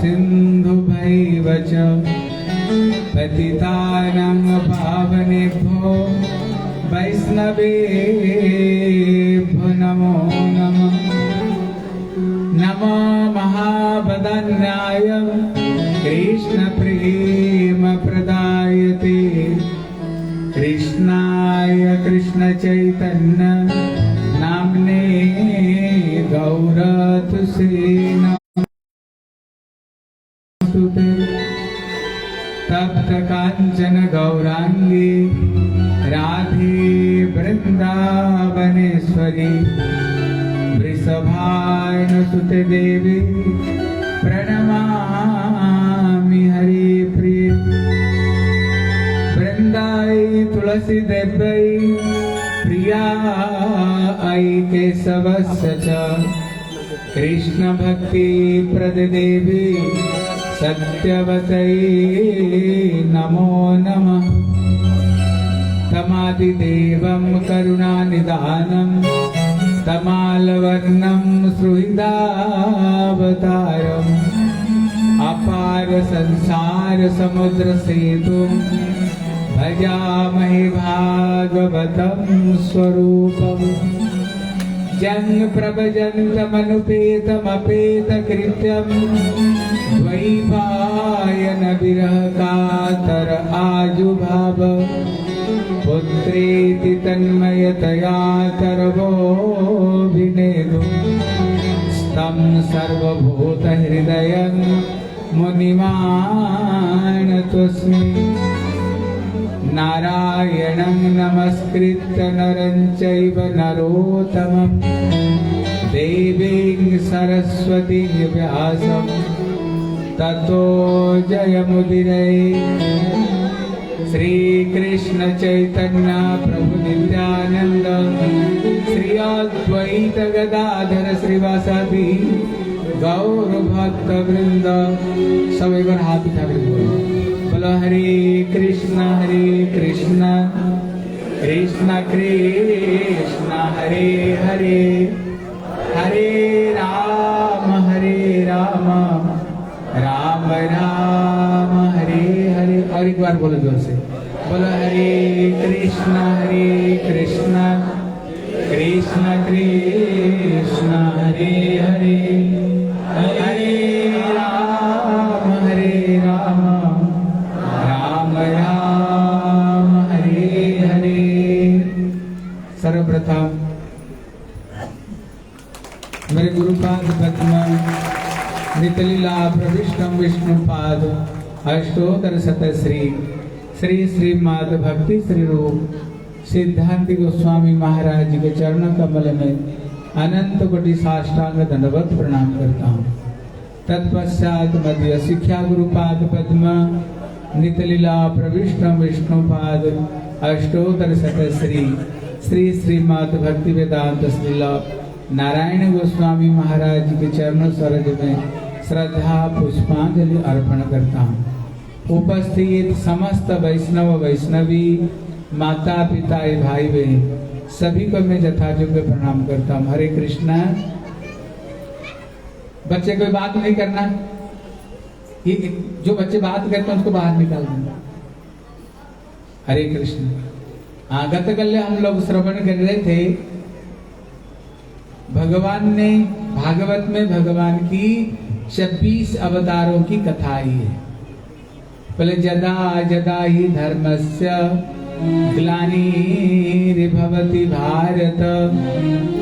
सिन्धुभैव च पतितानां पावनेभ्यो वैष्णवेभ्यो नमो नमः। नमो महावदन्याय कृष्णप्रेमप्रदायते कृष्णाय कृष्णचैतन्य नाम्ने गौरतुसे नमस्तुते। तप्त कांचन गौरांगी राधे वृंदावनेश्वरी वृषभानुसुते देवी प्रणमामि हरिप्रिये। वृंदाई तुलसी देव्यै प्रियायै केशवस्य च कृष्ण भक्ति प्रददेवी सत्यवतै नमो नमः। तमादिदेवं करुणानिधानं तमालवर्णं सुहृदावतारम् अपार संसार समुद्र सेतुं भजामहे भागवतं स्वरूपम्। जं प्रभजन्तमनुपेतमपेतकृत्यं द्वैपायन विरह कातर आजुभाव पुत्रेति तन्मयतया करवोऽभिनेदुं तं सर्वभूतहृदयं मुनिमानतोऽस्मि। नारायणं नमस्कृत्य नरं चैव नरोत्तमं देवीं सरस्वतीं व्यासं ततो जयमुदीरये। श्रीकृष्ण चैतन्य प्रभु नित्यानंद श्री अद्वैत गदाधर श्रीवासादि गौर भक्त वृंद। सब एक बार हाथ उठा कर बोलो बोलो हरे कृष्ण कृष्ण कृष्ण हरे हरे हरे राम राम राम हरे हरे। और एक बार बोलो जोर से बोलो हरे कृष्ण कृष्ण कृष्ण हरे हरे हरे राम राम राम हरे हरे। सर्वप्रथम मेरे गुरुपाद पद्म नितलीला प्रविष्टम विष्णुपाद अष्टोत्तर शतश्री श्री श्रीमद् भक्ति श्री रूप सिद्धांति गोस्वामी महाराज जी के चरण कमल में अनंत कोटि साष्टांग दंडवत प्रणाम करता हूँ। तत्पश्चात मध्य शिक्षा गुरुपाद पद्म नितलीला प्रविष्टम विष्णुपाद अष्टोत्तर शतश्री श्री श्रीमद् भक्ति वेदांत श्रीला नारायण गोस्वामी महाराज जी के चरण सरोज में श्रद्धा पुष्पांजलि अर्पण करता हूँ। उपस्थित समस्त वैष्णव वैष्णवी माता पिता भाई बहन सभी को मैं यथायोग्य प्रणाम करता हूँ। हरे कृष्णा। बच्चे कोई बात नहीं करना, ये जो बच्चे बात करते हैं उसको बाहर निकाल देना। हरे कृष्ण। गत कल हम लोग श्रवण कर रहे थे, भगवान ने भागवत में भगवान की 26 अवतारों की कथा आई है। पहले जदा जदा ही धर्मस्य ग्लानिर्भवति भारत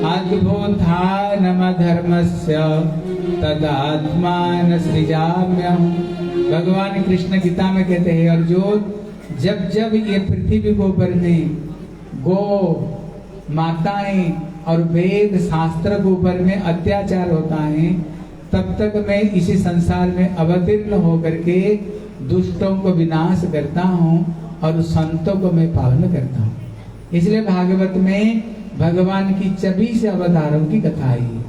अद्भुत्थानमधर्मस्य तदात्मान सृजाम्यहम्। भगवान कृष्ण गीता में कहते हैं अर्जुन, जब जब ये पृथ्वी के ऊपर में गो माताएं और वेद शास्त्र के ऊपर में अत्याचार होता है, तब तक मैं इसी संसार में अवतीर्ण होकर के दुष्टों को विनाश करता हूँ और संतों को मैं पावन करता हूँ। इसलिए भागवत में भगवान की 26 अवतारों की कथा आई है।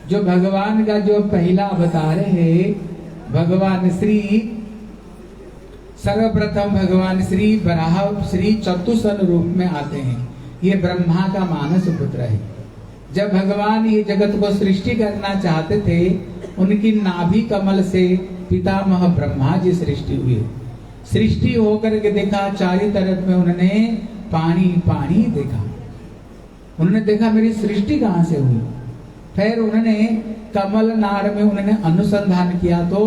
जो भगवान का जो पहला अवतार है, भगवान श्री सर्वप्रथम भगवान श्री वराह श्री चतुसन रूप में आते हैं। ये ब्रह्मा का मानस पुत्र है। जब भगवान ये जगत को सृष्टि करना चाहते थे, उनकी नाभि कमल से पितामह ब्रह्मा जी सृष्टि हुई। सृष्टि होकर के देखा चारों तरफ में उन्होंने पानी पानी देखा। उन्होंने देखा मेरी सृष्टि कहाँ से हुई। फिर उन्होंने कमल नाड़ में उन्होंने अनुसंधान किया, तो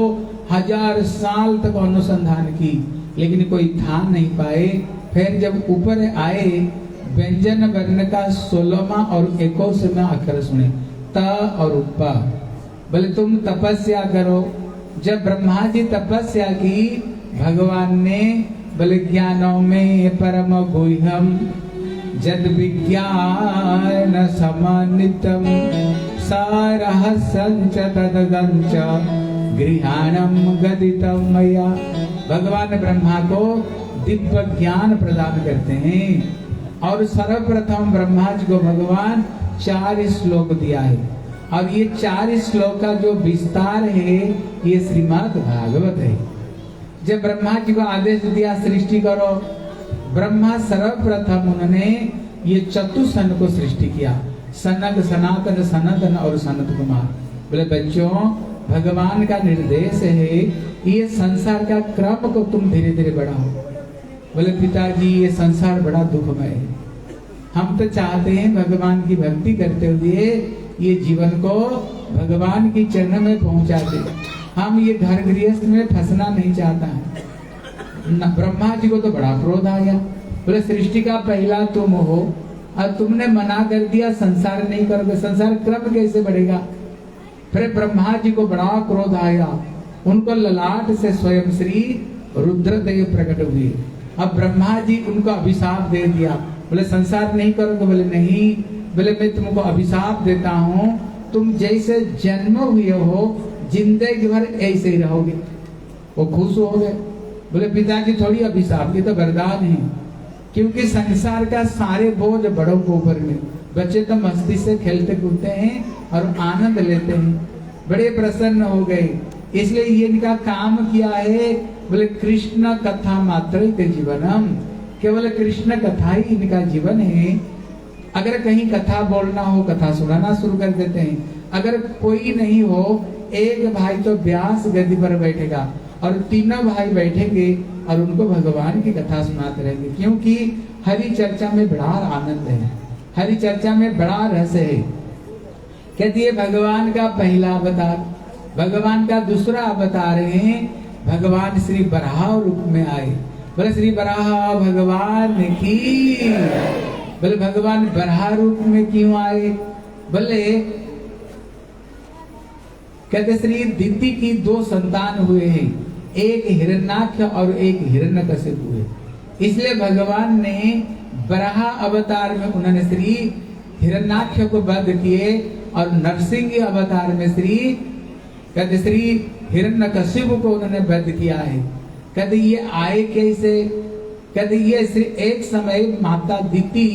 1000 साल तक अनुसंधान की, लेकिन कोई था नहीं पाए। फिर जब ऊपर आए, व्यंजन वर्ण का 16वां और 21वां अक्षर सुने, त और उपा। बोले तुम तपस्या करो। जब ब्रह्मा जी तपस्या की, भगवान ने बोले ज्ञानों में परम गुह्यम जद विज्ञान समानितम सारहस्यंच तदगंच गृहाणम गदितम मया। भगवान ब्रह्मा को दिव्य ज्ञान प्रदान करते हैं। और सर्वप्रथम ब्रह्मा जी को भगवान 4 श्लोक दिया है, और ये 4 श्लोक का जो विस्तार है ये श्रीमद् भागवत है। जब ब्रह्मा जी को आदेश दिया सृष्टि करो, ब्रह्मा सर्वप्रथम उन्होंने ये चतुसन को सृष्टि किया, सनक सनातन सनातन और सनत कुमार। बोले बच्चों, भगवान का निर्देश है ये संसार का क्रम को तुम धीरे धीरे बढ़ाओ। बोले पिताजी ये संसार बड़ा दुखमय है, हम तो चाहते हैं भगवान की भक्ति करते हुए ये जीवन को भगवान की चरण में पहुंचा दे, हम ये घर गृहस्थ में फंसना नहीं चाहता है। ब्रह्मा जी को तो बड़ा क्रोध आ गया। बोले सृष्टि का पहला तुम हो और तुमने मना कर दिया संसार नहीं करोगे, संसार क्रम कैसे बढ़ेगा। फिर ब्रह्मा जी को बड़ा क्रोध आया, उनको ललाट से स्वयं श्री रुद्रदेव प्रकट हुए। अब ब्रह्मा जी उनको अभिशाप दे दिया। बोले संसार नहीं करोगे, बोले नहीं। बोले मैं तुमको अभिशाप देता हूँ, तुम जैसे जन्म हुए हो जिंदगी भर ऐसे ही रहोगे। वो खुश हो गए। बोले पिताजी थोड़ी अभिशाप, ये तो वरदान है, क्योंकि संसार का सारे बोझ बड़ों को ऊपर में, बच्चे तो मस्ती से खेलते कूदते हैं और आनंद लेते हैं। बड़े प्रसन्न हो गए, इसलिए ये इनका काम किया है। बोले कृष्ण कथा मात्र जीवनम, केवल कृष्ण कथा ही इनका जीवन है। अगर कहीं कथा बोलना हो, कथा सुनाना शुरू कर देते हैं। अगर कोई नहीं हो, एक भाई तो व्यास गद्दी पर बैठेगा और तीनों भाई बैठेंगे और उनको भगवान की कथा सुनाते रहेंगे, क्योंकि हरि चर्चा में बड़ा आनंद है, हरि चर्चा में बड़ा रहस्य है। कहती है भगवान का पहला अवतार, भगवान का दूसरा अवतार है, भगवान श्री बराह रूप में आए। बोले श्री बराह भगवान की। बोले भगवान बराह रूप में क्यों आए। बोले कहते श्री दिति की 2 संतान हुए हैं, एक हिरण्याक्ष और एक हिरण्यकशिप हुए। इसलिए भगवान ने बराह अवतार में उन्होंने श्री हिरण्याक्ष को वध किए और नरसिंह अवतार में श्री कहते श्री हिरण्यकशिप को उन्होंने वध किया है। कहते ये आए कैसे। कहते ये श्री एक समय माता दिति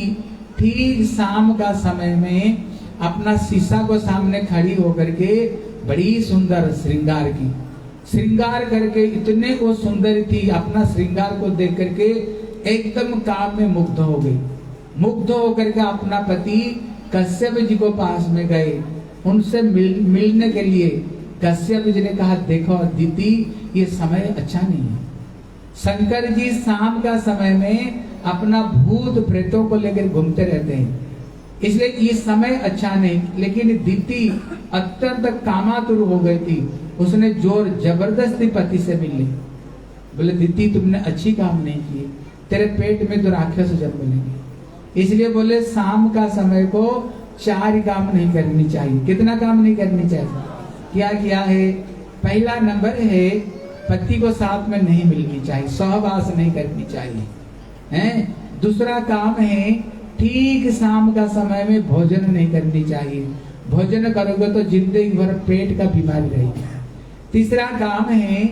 ठीक शाम का समय में अपना शीशा को सामने खड़ी होकर के बड़ी सुंदर श्रृंगार की, श्रृंगार करके इतने वो सुंदर थी, अपना श्रृंगार को देख करके एकदम काम में मुग्ध हो गई। मुग्ध होकर के अपना पति कश्यप जी को पास में गए, उनसे मिलने के लिए। कश्यप जी ने कहा देखो दिति ये समय अच्छा नहीं है। शंकर जी शाम का समय में अपना भूत प्रेतों को लेकर घूमते रहते हैं, इसलिए ये समय अच्छा नहीं। लेकिन दिति अत्यंत कामातुर हो गई थी, उसने जोर जबरदस्ती पति से मिल ली। बोले दिति तुमने अच्छी काम नहीं की, तेरे पेट में तो राक्षस जन्म लेंगे। इसलिए बोले शाम का समय को 4 काम नहीं करनी चाहिए। कितना काम नहीं करनी चाहिए। क्या किया है। पहला नंबर है पति को साथ में नहीं मिलनी चाहिए, सहवास नहीं करनी चाहिए हैं। दूसरा काम है ठीक शाम का समय में भोजन नहीं करनी चाहिए, भोजन करोगे तो जिंदगी भर पेट का बीमारी रहेगी। तीसरा काम है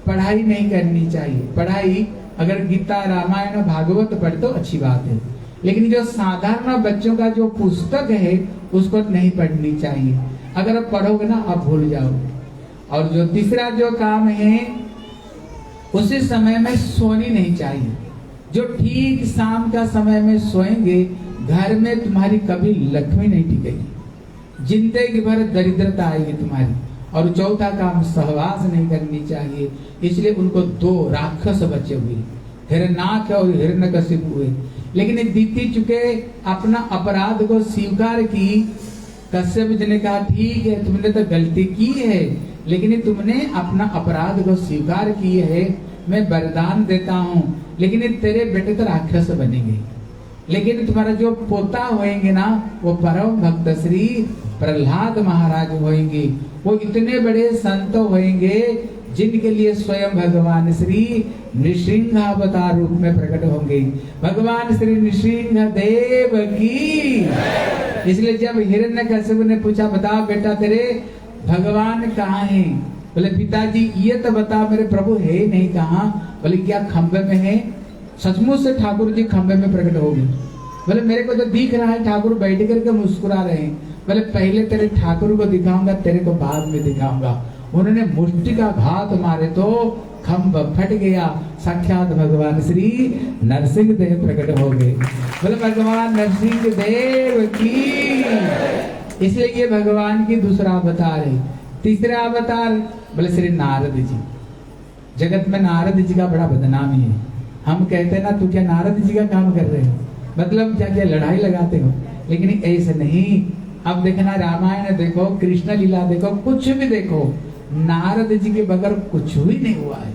पढ़ाई नहीं करनी चाहिए। पढ़ाई अगर गीता रामायण भागवत पढ़े तो अच्छी बात है, लेकिन जो साधारण बच्चों का जो पुस्तक है उसको नहीं पढ़नी चाहिए। अगर आप पढ़ोगे ना आप भूल जाओगे। और जो तीसरा जो काम है उसी समय में सोनी नहीं चाहिए। जो ठीक शाम का समय में सोएंगे घर में तुम्हारी कभी लक्ष्मी नहीं टिकेगी, जिंदगी भर दरिद्रता आएगी तुम्हारी। और चौथा काम सहवास नहीं करनी चाहिए। इसलिए उनको 2 राक्षस बचे हुए, हिरण्याक्ष और हिरण्यकशिपु हुए। लेकिन बीती चुके अपना अपराध को स्वीकार की। कश्यप जी ने कहा ठीक है तुमने तो गलती की है, लेकिन तुमने अपना अपराध को स्वीकार किए है, मैं वरदान देता हूँ, लेकिन तेरे बेटे तो राक्षस बनेंगे, लेकिन तुम्हारा जो पोता होएंगे ना वो परम भक्त श्री प्रहलाद महाराज होएंगे। वो इतने बड़े संत होएंगे जिनके लिए स्वयं भगवान श्री नृसिंह अवतार रूप में प्रकट होंगे। भगवान श्री नृसिंह देव की। इसलिए जब हिरण्यकश्यप ने पूछा बताओ बेटा तेरे भगवान कहाँ हैं? बोले पिताजी ये तो बता मेरे प्रभु है नहीं कहाँ? बोले क्या खंबे में है? सचमुच से ठाकुर जी खंबे में प्रकट हो गए। बोले मेरे को तो दिख रहा है ठाकुर बैठ करके मुस्कुरा रहे हैं। बोले पहले तेरे ठाकुर को दिखाऊंगा, तेरे को बाद में दिखाऊंगा। उन्होंने मुष्टि का घात मारे तो खंभ फट गया, साक्षात भगवान श्री नरसिंह देव प्रकट हो गए। बोले भगवान नरसिंह देव की। इसलिए ये भगवान की दूसरा अवतार है। तीसरा अवतार बोले श्री नारद जी। जगत में नारद जी का बड़ा बदनामी है। हम कहते हैं ना तू क्या नारद जी का काम कर रहे हो, मतलब क्या क्या लड़ाई लगाते हो, लेकिन ऐसे नहीं। अब देखना रामायण देखो, कृष्ण लीला देखो, कुछ भी देखो, नारद जी के बगैर कुछ भी नहीं हुआ है।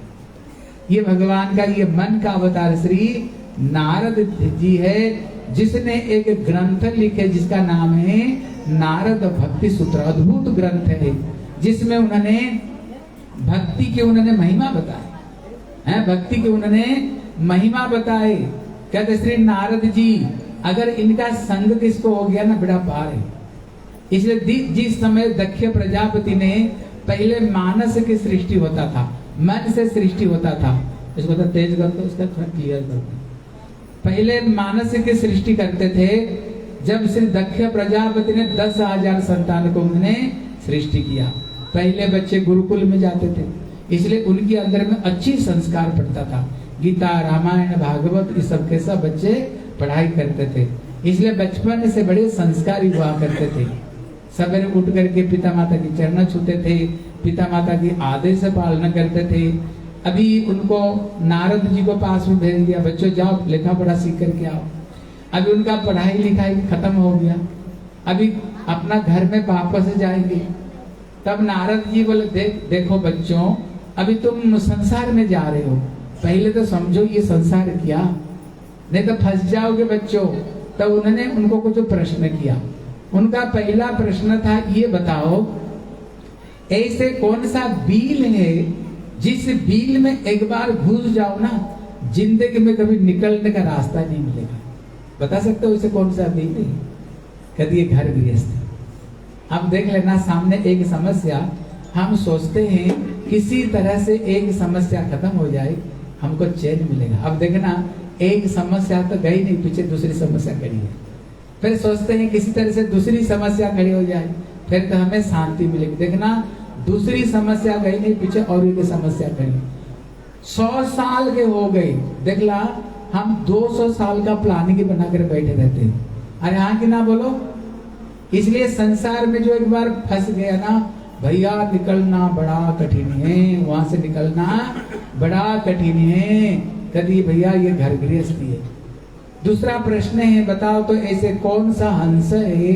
ये भगवान का ये मन का अवतार श्री नारद जी है, जिसने एक ग्रंथ लिखे जिसका नाम है नारद भक्ति सूत्र। अद्भुत ग्रंथ है जिसमें उन्होंने भक्ति की उन्होंने महिमा बताई है, भक्ति की उन्होंने महिमा बताए। कहते श्री नारद जी अगर इनका संग किसको हो गया ना बड़ा पार है। इसलिए जिस समय दक्ष प्रजापति ने पहले मानस की सृष्टि होता था, मन से सृष्टि होता था, इसको तो तेज कर दो, इसका थोड़ा क्लियर कर दो। पहले मानस की सृष्टि करते थे। जब श्री दक्ष प्रजापति ने 10,000 संतान को उन्होंने सृष्टि किया। पहले बच्चे गुरुकुल में जाते थे, इसलिए उनके अंदर में अच्छी संस्कार पड़ता था। गीता रामायण भागवत इस सब के सब बच्चे पढ़ाई करते थे, इसलिए बचपन से बड़े संस्कारी हुआ करते थे। सवेरे उठ करके पिता माता की चरण छूते थे, पिता माता की आदेश पालन करते थे। अभी उनको नारद जी को पास में भेज दिया, बच्चों जाओ लेखा पढ़ा सीख करके आओ। अभी उनका पढ़ाई लिखाई खत्म हो गया, अभी अपना घर में वापस जाएंगे। तब नारद जी बोले देखो बच्चों, अभी तुम संसार में जा रहे हो, पहले तो समझो ये संसार क्या, नहीं तो फंस जाओगे बच्चों। तब उन्होंने उनको कुछ प्रश्न किया। उनका पहला प्रश्न था ये बताओ ऐसे कौन सा बिल है जिस बिल में एक बार घुस जाओ ना जिंदगी में कभी निकलने का रास्ता नहीं मिलेगा? बता सकते हो उसे कौन सा बिल है? कहती है घर गृहस्थ। अब देख लेना सामने एक समस्या, हम सोचते हैं किसी तरह से एक समस्या खत्म हो जाए हमको चैन मिलेगा। अब देखना एक समस्या तो गई नहीं, पीछे दूसरी समस्या खड़ी है। फिर सोचते हैं किसी तरह से दूसरी समस्या खड़ी हो जाए फिर तो हमें शांति मिलेगी। देखना दूसरी समस्या गई नहीं, पीछे और एक समस्या खड़ी। 100 साल के हो गए, देख ला हम 200 साल का प्लानिंग बनाकर बैठे रहते हैं। अरे हाँ कि ना बोलो? इसलिए संसार में जो एक बार फंस गया ना भैया, निकलना बड़ा कठिन है, वहां से निकलना बड़ा कठिन है। कभी भैया ये घर गृहस्थी है। दूसरा प्रश्न है बताओ तो ऐसे कौन सा हंस है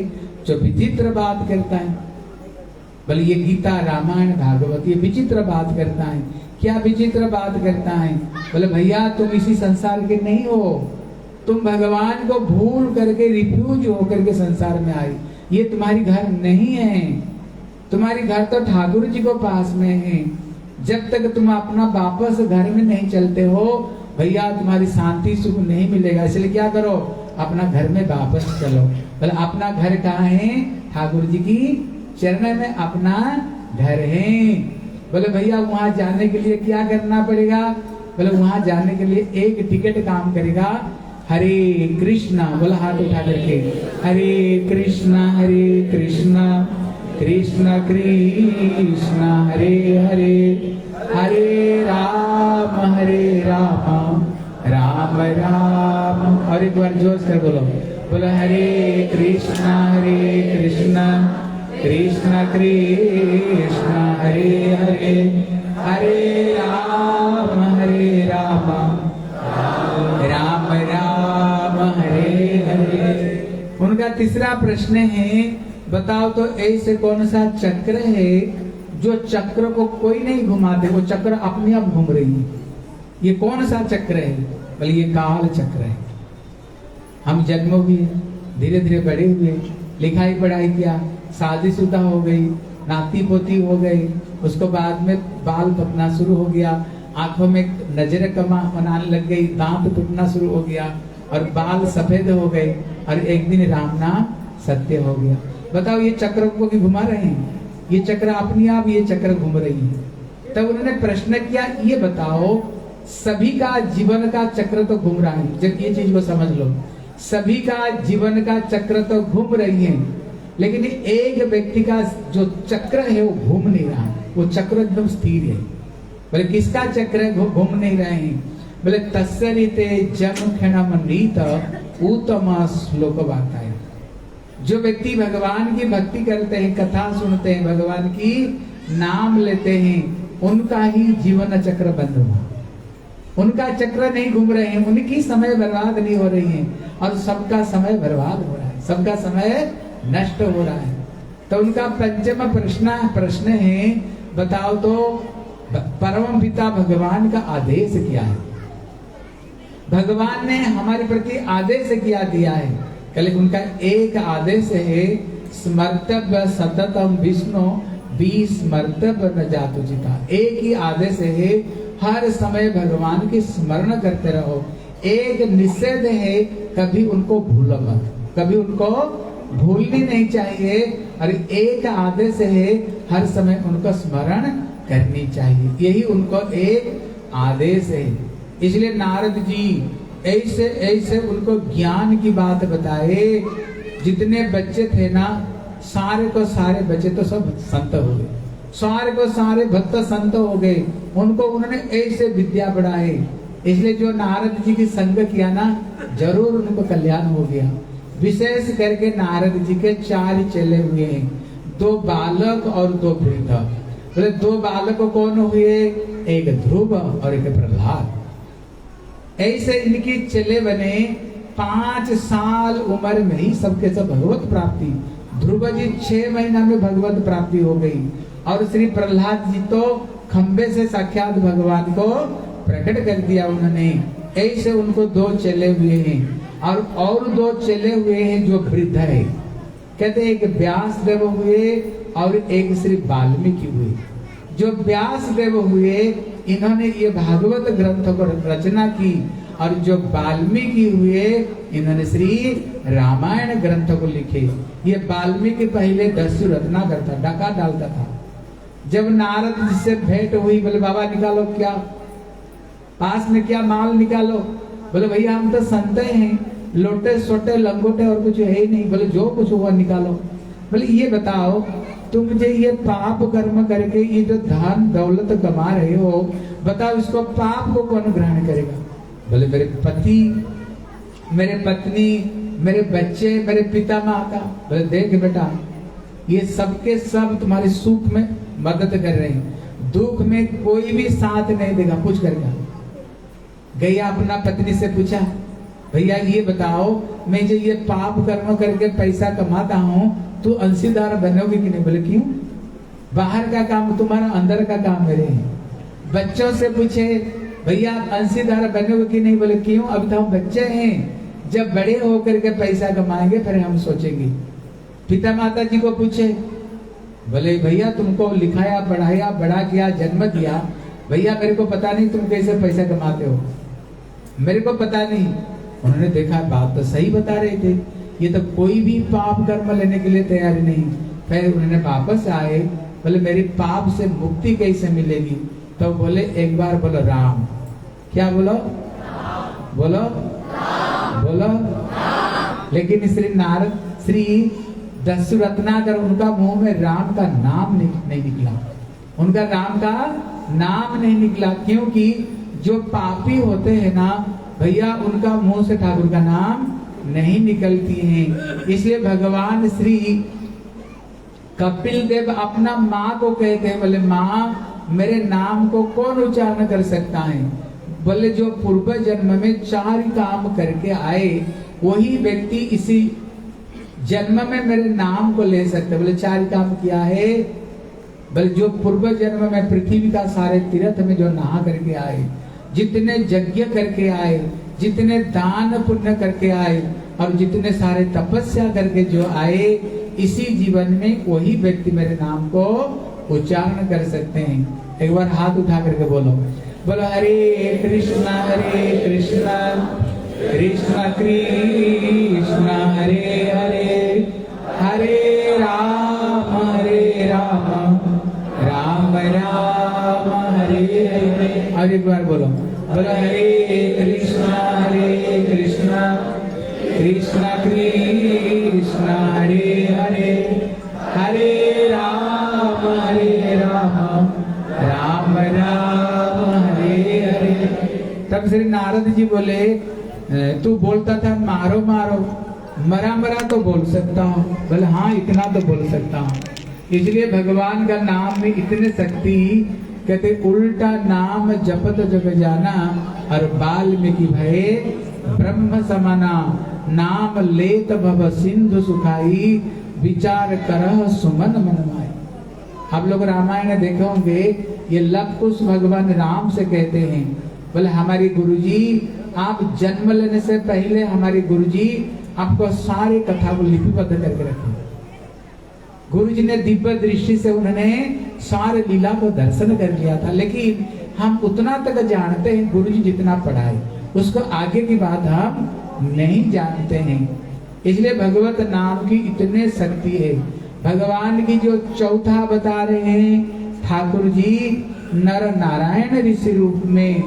जो विचित्र बात करता है? बोले ये गीता रामायण भागवत ये विचित्र बात करता है। क्या विचित्र बात करता है? बोले भैया तुम इसी संसार के नहीं हो, तुम भगवान को भूल करके रिफ्यूज होकर के संसार में आई। ये तुम्हारी घर नहीं है, तुम्हारी घर तो ठाकुर जी को पास में है। जब तक तुम अपना वापस घर में नहीं चलते हो भैया तुम्हारी शांति सुख नहीं मिलेगा। इसलिए क्या करो, अपना घर में वापस चलो। बोले अपना घर कहाँ है? ठाकुर जी की चरण में अपना घर है। बोले भैया वहां जाने के लिए क्या करना पड़ेगा? बोले वहां जाने के लिए एक टिकट काम करेगा, हरे कृष्णा। बोला हाथ उठा करके, हरे कृष्णा कृष्ण कृष्ण हरे हरे, हरे राम राम राम। और एक बार जोश कर बोलो, बोलो हरे कृष्ण कृष्ण कृष्ण हरे हरे हरे राम राम राम हरे हरे। उनका तीसरा प्रश्न है, बताओ तो ऐसे कौन सा चक्र है जो चक्र को कोई नहीं घुमाते, वो चक्र अपने आप घूम रही है? ये कौन सा चक्र है? बोले ये काल चक्र है। हम जन्म हुए, धीरे धीरे बड़े हुए, लिखाई पढ़ाई किया, शादीशुदा हो गई, नाती पोती हो गई, उसको बाद में बाल पकना शुरू हो गया, आंखों में नजर कमा बनाने लग गई, दांत टूटना शुरू हो गया और बाल सफेद हो गए और एक दिन राम नाम सत्य हो गया। बताओ ये चक्र को भी घुमा रहे हैं? ये चक्र अपने आप ये चक्र घूम रही है। तब उन्होंने प्रश्न किया, ये बताओ सभी का जीवन का चक्र तो घूम रहा है, जब ये चीज को समझ लो, सभी का जीवन का चक्र तो घूम रही है, लेकिन एक व्यक्ति का जो चक्र है वो घूम नहीं रहा, वो चक्र एकदम स्थिर है। बोले किसका चक्र घूम नहीं रहे हैं? बोले तस्सरिते जम क्षणम नीत उत्तम श्लोक बाता है। जो व्यक्ति भगवान की भक्ति करते हैं, कथा सुनते हैं, भगवान की नाम लेते हैं, उनका ही जीवन चक्र बंद हुआ, उनका चक्र नहीं घूम रहे हैं, उनकी समय बर्बाद नहीं हो रही है और सबका समय बर्बाद हो रहा है, सबका समय नष्ट हो रहा है। तो उनका पंचम प्रश्न है, बताओ तो परम पिता भगवान का आदेश क्या है? भगवान ने हमारे प्रति आदेश क्या दिया है? कल उनका एक आदेश है, स्मर्तव्य सततम विष्णु विस्मर्तव्य न जातुजिता। एक ही आदेश है, हर समय भगवान की स्मरण करते रहो। एक निषेध है, कभी उनको भूलो मत, कभी उनको भूलनी नहीं चाहिए। और एक आदेश है, हर समय उनको स्मरण करनी चाहिए, यही उनको एक आदेश है। इसलिए नारद जी ऐसे ऐसे उनको ज्ञान की बात बताए। जितने बच्चे थे ना, सारे को सारे बच्चे तो सब संत हो गए, सारे को सारे भक्त संत हो गए, उनको उन्होंने ऐसे विद्या बढ़ाए। इसलिए जो नारद जी की संग किया ना, जरूर उनको कल्याण हो गया। विशेष करके नारद जी के 4 चेले हुए हैं, 2 बालक और 2 वृद्ध। बोले 2 बालक कौन हुए? एक ध्रुव और एक प्रहलाद। ऐसे इनकी चेले बने। 5 साल उम्र में ही सबके सब भगवत प्राप्ति। ध्रुव जी 6 महीना में भगवत प्राप्ति हो गई और श्री प्रहलाद जी तो खंबे से साक्षात भगवान को प्रकट कर दिया उन्होंने। ऐसे उनको 2 चेले हुए हैं और 2 चेले हुए हैं जो वृद्ध है। कहते एक व्यास देव हुए और एक श्री वाल्मीकि हुए। जो व्यास देव हुए, इन्होंने ये भागवत ग्रंथ को रचना की, और जो वाल्मीकि हुए, इन्होंने श्री रामायण ग्रंथ को लिखे। ये वाल्मीकि पहले दस्यु रत्नाकर था, डाका डालता था। जब नारद जी से भेंट हुई, बोले बाबा निकालो, क्या पास में क्या माल निकालो? बोले भैया हम तो संत हैं, लोटे सोटे लंगोटे और कुछ है ही नहीं। बोले जो कुछ हुआ निकालो। बोले ये बताओ, तुम मुझे ये पाप कर्म करके ये जो धन दौलत कमा रहे हो, बताओ इसको पाप को कौन ग्रहण करेगा? बोले मेरे पति, मेरे पत्नी, मेरे बच्चे, मेरे पिता माता। बोले देख बेटा, ये सबके सब तुम्हारे सुख में मदद कर रहे हैं, दुख में कोई भी साथ नहीं देगा। पूछ करके गैया अपना पत्नी से पूछा, भैया ये बताओ, मैं जो ये पाप कर्म करके पैसा कमाता हूँ, तू अंशीदार बनोगी कि नहीं? बोले क्यों? बाहर का काम तुम्हारा, अंदर का काम मेरे हैं। बच्चों से पूछे, भैया अंशीदार बनोगे कि नहीं? बोले क्यों? अभी तो हम बच्चे हैं, जब बड़े होकर के पैसा कमाएंगे फिर हम सोचेंगे। पिता माता जी को पूछे, बोले भैया तुमको लिखाया पढ़ाया बड़ा किया, जन्म दिया, भैया मेरे को पता नहीं तुम कैसे पैसा कमाते हो, मेरे को पता नहीं। उन्होंने देखा बात तो सही बता रहे थे, ये तो कोई भी पाप कर्म लेने के लिए तैयार नहीं। फिर उन्होंने वापस आए, बोले मेरी पाप से मुक्ति कैसे मिलेगी? तो बोले एक बार बोलो राम। क्या बोलो? बोलो बोलो। लेकिन श्री नारद, श्री दस्यु रत्नाकर, उनका मुंह में राम का नाम नहीं निकला, उनका राम का नाम नहीं निकला। क्योंकि जो पापी होते हैं ना भैया, उनका मुंह से ठाकुर का नाम नहीं निकलती है। इसलिए भगवान श्री कपिल देव अपना माँ को कहते हैं, बोले माँ मेरे नाम को कौन उच्चारण कर सकता है? बोले जो पूर्व जन्म में 4 काम करके आए वही व्यक्ति इसी जन्म में मेरे नाम को ले सकते। बोले 4 काम किया है? बोले जो पूर्व जन्म में पृथ्वी का सारे तीर्थ में जो नहा करके आए, जितने यज्ञ करके आए, जितने दान पुण्य करके आए और जितने सारे तपस्या करके जो आए, इसी जीवन में वही व्यक्ति मेरे नाम को उच्चारण कर सकते हैं। एक बार हाथ उठा करके बोलो, बोलो हरे कृष्णा कृष्णा कृष्णा हरे हरे, हरे राम राम राम हरे हरे। और एक बार बोलो, बोलो हरे कृष्णा कृष्णा कृष्णा हरे हरे, हरे राम राम राम हरे हरे। तब श्री नारद जी बोले, तू बोलता था मारो मारो, मरा मरा तो बोल सकता हूँ। बोले हाँ इतना तो बोल सकता हूँ। इसलिए भगवान का नाम में इतने शक्ति, कहते उल्टा नाम जपत जग जाना और वाल्मीकि भये ब्रह्म समाना, नाम लेत भव सिंधु सुखाई, विचार करह सुमन मन माई। आप लोग रामायण देखे होंगे, ये लव कुश भगवान राम से कहते हैं, बोले हमारी गुरुजी आप जन्म लेने से पहले हमारे गुरुजी आपको सारी कथा को लिपिबद्ध करके रखे। गुरुजी ने दिव्य दृष्टि से उन्होंने सारे लीला को दर्शन कर लिया था, लेकिन हम उतना तक जानते हैं गुरुजी जितना पढ़ाए, उसको आगे की बात हम नहीं जानते हैं। इसलिए भगवत नाम की इतने शक्ति है। भगवान की जो चौथा बता रहे हैं ठाकुर जी, नर नारायण ऋषि रूप में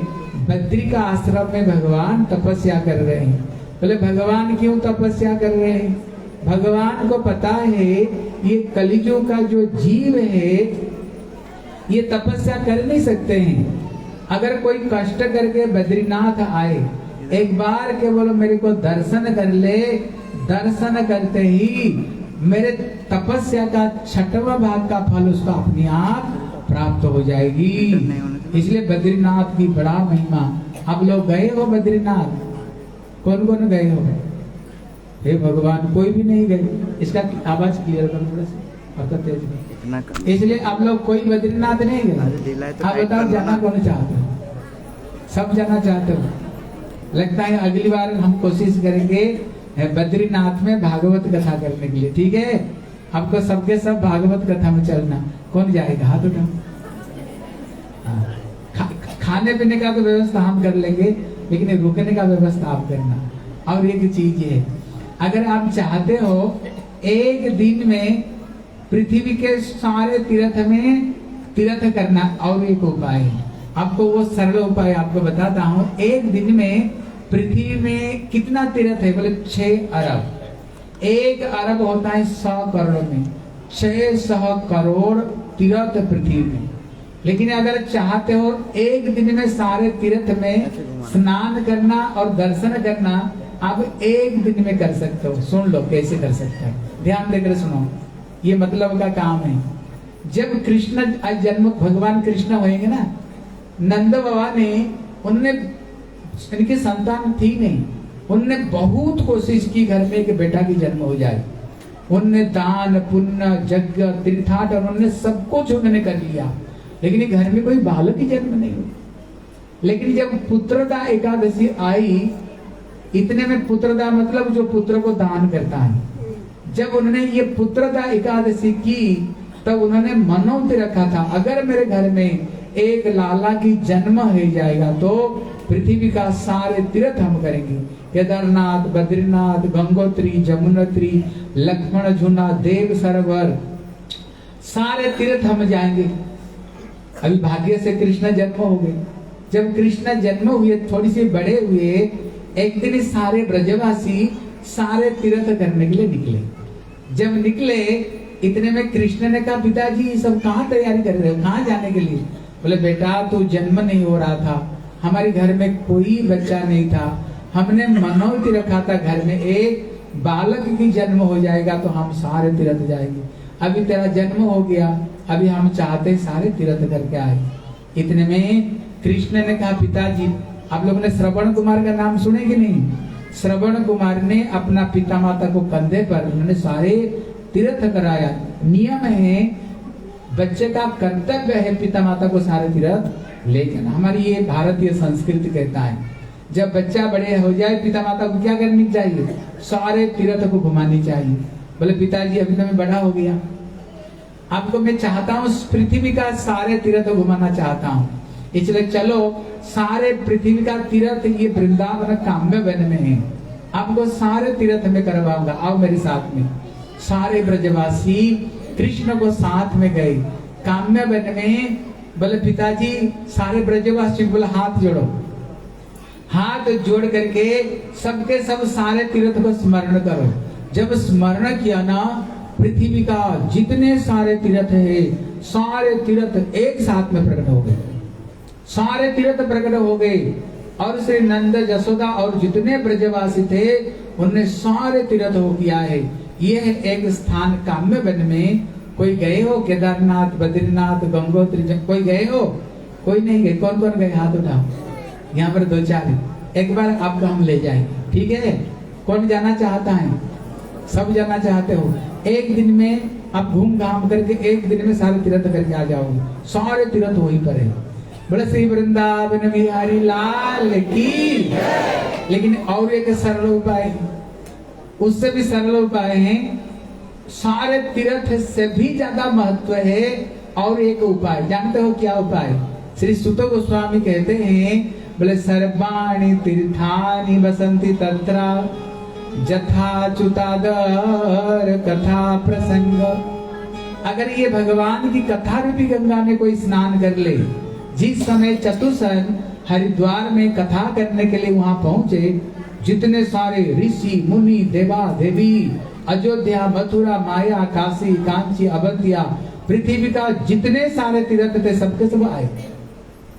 बद्री का आश्रम में भगवान तपस्या कर रहे हैं। बोले भगवान क्यों तपस्या कर रहे हैं? भगवान को पता है ये कलियुग का जो जीव है ये तपस्या कर नहीं सकते हैं। अगर कोई कष्ट करके बद्रीनाथ आए, एक बार केवल मेरे को दर्शन कर ले, दर्शन करते ही मेरे तपस्या का 6वां भाग का फल उसका अपने आप प्राप्त हो जाएगी। इसलिए बद्रीनाथ की बड़ा महिमा। आप लोग गए हो बद्रीनाथ? कौन कौन गए हो? हे भगवान, कोई भी नहीं गए। इसका आवाज क्लियर करो थोड़ा सा, अब तक तेज नहीं। इसलिए आप लोग कोई बद्रीनाथ नहीं गए? आप बताओ जाना कौन चाहते हो? सब जाना चाहते हो? लगता है अगली बार हम कोशिश करेंगे बद्रीनाथ में भागवत कथा करने के लिए, ठीक है? आपको सबके सब भागवत कथा में चलना। कौन जाएगा? हाथ उठाओ। खाने पीने का तो व्यवस्था हम कर लेंगे, लेकिन रुकने का व्यवस्था आप करना। और एक चीज है, अगर आप चाहते हो एक दिन में पृथ्वी के सारे तीर्थ में तीर्थ करना, और एक उपाय है आपको, वो सरल उपाय आपको बताता हूँ। एक दिन में पृथ्वी में कितना तीर्थ है? बोले 6 अरब। 1 अरब होता है 100 करोड़ में, 600 करोड़ तीर्थ पृथ्वी में। लेकिन अगर चाहते हो एक दिन में सारे तीर्थ में स्नान करना और दर्शन करना, आप एक दिन में कर सकते हो। सुन लो कैसे कर सकते हो, ध्यान देकर सुनो, ये मतलब का काम है। जब कृष्ण जन्म, भगवान कृष्ण होंगे ना, नंद बाबा ने, उनने इनकी संतान थी नहीं, उनने बहुत कोशिश की घर में एक बेटा की जन्म हो जाए। उनने दान पुण्य यज्ञ तीर्थाट और उन्होंने सब कुछ उन्होंने कर लिया, लेकिन घर में कोई बालक की जन्म नहीं हुई। लेकिन जब पुत्रदा एकादशी आई, इतने में पुत्रदा मतलब जो पुत्र को दान करता है, जब उन्होंने ये पुत्रदा एकादशी की तब उन्होंने मनोमत रखा था, अगर मेरे घर में एक लाला की जन्म हो जाएगा तो पृथ्वी का सारे तीर्थ हम करेंगे। केदारनाथ, बद्रीनाथ, गंगोत्री, जमुनोत्री, लक्ष्मण झूना, देव सरोवर, सारे तीर्थ हम जाएंगे। अभी भाग्य से कृष्ण जन्म हो गए। जब कृष्ण जन्म हुए, थोड़ी सी बड़े हुए, एक दिन सारे ब्रजवासी सारे तीर्थ करने के लिए निकले। जब निकले, इतने में कृष्ण ने कहा, पिताजी सब कहाँ तैयारी कर रहे हो, कहाँ जाने के लिए? बोले बेटा तू जन्म नहीं हो रहा था, हमारे घर में कोई बच्चा नहीं था, हमने मनोती रखा था घर में एक बालक की जन्म हो जाएगा तो हम सारे तीर्थ जाएंगे। अभी तेरा जन्म हो गया, अभी हम चाहते सारे तीर्थ करके आए। इतने में कृष्ण ने कहा, पिताजी, आप लोगों ने श्रवण कुमार का नाम सुने कि नहीं? श्रवण कुमार ने अपना पिता माता को कंधे पर उन्होंने सारे तीर्थ कराया। नियम है, बच्चे का कर्तव्य है पिता माता को सारे तीर्थ ले जाना। हमारी ये भारतीय संस्कृति कहता है, जब बच्चा बड़े हो जाए पिता माता को क्या करनी चाहिए? सारे तीर्थ को घुमानी चाहिए। बोले पिताजी अभी तो मैं बड़ा हो गया, आपको मैं चाहता हूँ पृथ्वी का सारे तीर्थ घुमाना चाहता हूँ, इसलिए चलो सारे पृथ्वी का तीर्थ ये वृंदावन काम्य वन में है, आपको सारे तीर्थ में करवाऊंगा, आओ मेरे साथ में। सारे ब्रजवासी कृष्ण को साथ में गए काम्य वन में। बोले पिताजी सारे ब्रजवासी, बोले हाथ जोड़ो। हाथ जोड़ करके सबके सब सारे तीर्थ को स्मरण करो। जब स्मरण किया ना, पृथ्वी का जितने सारे तीर्थ है सारे तीर्थ एक साथ में प्रकट हो गए, सारे तीर्थ प्रकट हो गए। और श्री नंद जसोदा और जितने ब्रजवासी थे उनने सारे तीर्थ हो किया है। ये है एक स्थान काम्य वन में। कोई गए हो? केदारनाथ, बद्रीनाथ, गंगोत्री, कोई गए हो? कोई नहीं गए। कौन कौन गए? हाथ उठाओ। यहाँ पर 2-4 है। एक बार आपको हम ले जाएंगे, ठीक है? कौन जाना चाहता है? सब जाना चाहते हो? एक दिन में आप घूम घाम करके एक दिन में सारे तीर्थ करके आ जाओगे। सारे तीर्थ वहीं पर है। बोले श्री वृंदावन बिहारी लाल की। लेकिन और एक सरल उपाय है, उससे भी सरल उपाय है, सारे तीर्थ से भी ज्यादा महत्व है। और एक उपाय जानते हो क्या उपाय? श्री सुत गोस्वामी कहते हैं, बोले सर्वाणि तीर्थानि बसंती तत्रा जथाच्युतादर कथा प्रसंग। अगर ये भगवान की कथा रूपी गंगा में कोई स्नान कर ले, जिस समय चतुर्सन हरिद्वार में कथा करने के लिए वहां पहुंचे, जितने सारे ऋषि मुनि देवा देवी, अयोध्या, मथुरा, माया, काशी, कांची, अवंतिया, पृथ्वी का जितने सारे तीर्थ थे सबके सब आए,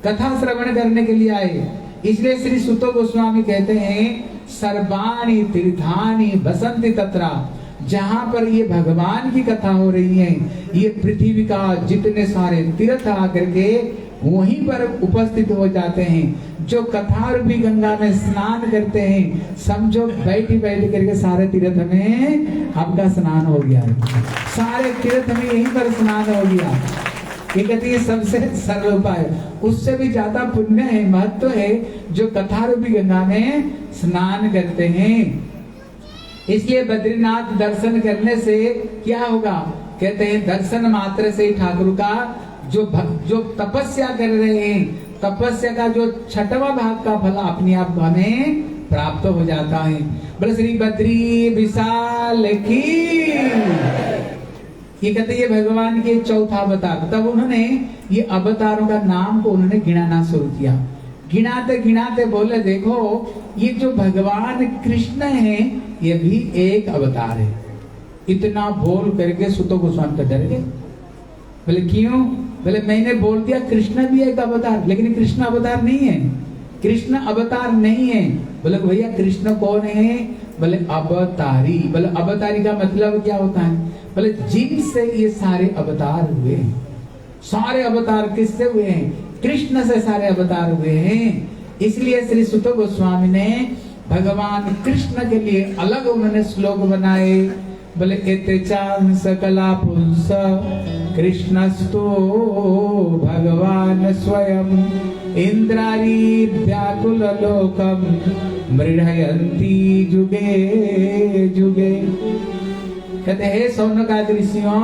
कथा श्रवण करने के लिए आए। इसलिए श्री सुत गोस्वामी कहते हैं, सर्वाणि तीर्थानि बसंती तत्रा। जहां पर ये भगवान की कथा हो रही है, ये पृथ्वी का जितने सारे तीर्थ आकर के वहीं पर उपस्थित हो जाते हैं। जो कथा रूपी गंगा में स्नान करते हैं, समझो बैठ करके सारे तीर्थ में आपका स्नान हो गया है। सारे तीर्थ में यहीं पर स्नान हो गया। ये कहती है सबसे सरल उपाय, उससे भी ज्यादा पुण्य है, महत्व है जो कथा रूपी गंगा में स्नान करते हैं। इसलिए बद्रीनाथ दर्शन करने से क्या होगा? कहते हैं दर्शन मात्र से ठाकुर का जो तपस्या कर रहे हैं, तपस्या का जो 6वां भाग का फल अपने आप हमें प्राप्त हो जाता है। बोले श्री बद्री विशाल की। ये कहते ये भगवान के 4था अवतार। तब उन्होंने ये अवतारों का नाम को उन्होंने गिनाना शुरू किया। गिनाते गिनाते बोले देखो ये जो भगवान कृष्ण है ये भी एक अवतार है। इतना बोल करके सुत गोस्वामी तो डर गए। बोले क्यों? बोले मैंने बोल दिया कृष्ण भी एक अवतार, लेकिन कृष्ण अवतार नहीं है, कृष्ण अवतार नहीं है। बोले भैया कृष्ण कौन है? बोले अवतारी। बोले अवतारी का मतलब क्या होता है? बोले जिनसे ये सारे अवतार हुए हैं। सारे अवतार किससे हुए हैं? कृष्ण से सारे अवतार हुए हैं। इसलिए श्री सुत गोस्वामी ने भगवान कृष्ण के लिए अलग उन्होंने श्लोक बनाए। बोले एतेचां सकला पुंस कृष्णस्तु भगवान स्वयं इंद्रारी व्याकुल लोकम मृढ़यन्ति जुगे जुगे। कहते हैं सौनकादि ऋषियों,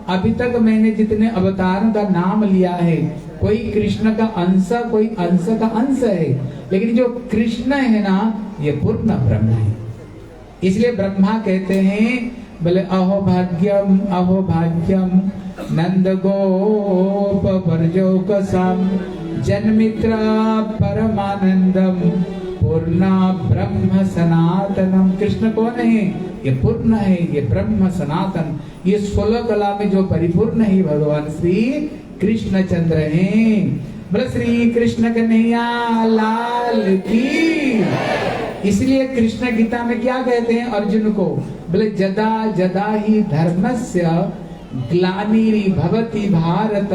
अभी तक मैंने जितने अवतारों का नाम लिया है, कोई कृष्ण का अंश, कोई अंश का अंश है, लेकिन जो कृष्ण है ना ये पूर्ण ब्रह्म है। इसलिए ब्रह्मा कहते हैं बोले अहो भाग्यम नंद गोप वर्जोकसम जन्मित्र परमानंदम पूर्ण ब्रह्म सनातनम। कृष्ण कौन है? ये पूर्ण है, ये ब्रह्म सनातन, ये 16 कला में जो परिपूर्ण है भगवान श्री कृष्णचंद्र हैं। बोले श्री कृष्ण कन्हैया लाल की। इसलिए कृष्ण गीता में क्या कहते हैं अर्जुन को? बोले जदा जदा ही धर्मस्य ग्लानिरी भवति भारत